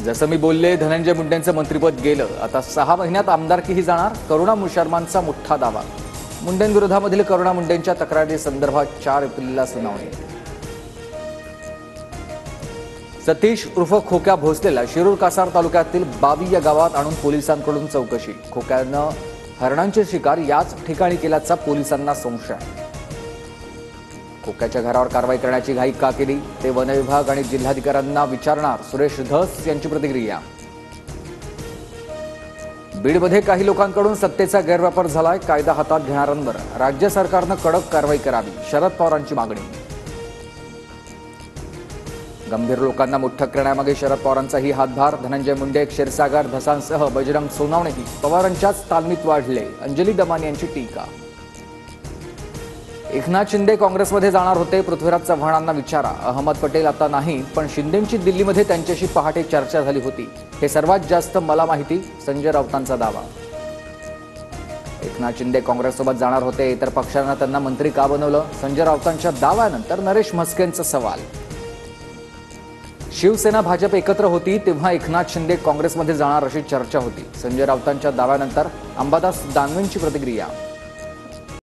जसं मी बोलले, धनंजय मुंडेंचं मंत्रिपद गेलं. आता 6 महिन्यात आमदारकीही जाणार. करुणा शर्मांचा मोठा दावा. मुंडेंविरोधामधील करुणा मुंडेंच्या तक्रारी संदर्भात 4 एप्रिलला सुनावणी. सतीश उर्फ खोक्या भोसलेला शिरूर कासार तालुक्यातील बावी या गावात आणून पोलिसांकडून चौकशी. खोक्यानं हरणांची शिकार याच ठिकाणी केल्याचा पोलिसांना संशय. खोक्याच्या घरावर कारवाई करण्याची घाई का केली, ते वन विभाग आणि जिल्हाधिकाऱ्यांना विचारणार. सुरेश धस यांची प्रतिक्रिया. बीडमध्ये काही लोकांकडून सत्तेचा गैरवापर झालाय. कायदा हातात घेणाऱ्यांवर राज्य सरकारनं कडक कारवाई करावी. शरद पवारांची मागणी. गंभीर लोकांना मोठं करण्यामागे शरद पवारांचाही हातभार. धनंजय मुंडे, क्षीरसागर धसांसह बजरंग सोनवणेही पवारांच्याच तालमीत वाढले. अंजली दमानी यांची टीका. एकनाथ शिंदे काँग्रेसमध्ये जाणार होते. पृथ्वीराज चव्हाणांना विचारा. अहमद पटेल आता नाही, पण शिंदेंची दिल्लीमध्ये त्यांच्याशी पहाटे चर्चा झाली होती. हे सर्वात जास्त मला माहिती. संजय राऊतांचा दावा. एकनाथ शिंदे काँग्रेससोबत जाणार होते, इतर पक्षांना त्यांना मंत्री का बनवलं? संजय राऊतांच्या दाव्यानंतर नरेश म्हस्केंचा सवाल. शिवसेना भाजप एकत्र होती तेव्हा एकनाथ शिंदे काँग्रेसमध्ये जाणार अशी चर्चा होती. संजय राऊतांच्या दाव्यानंतर अंबादास दानवेंची प्रतिक्रिया.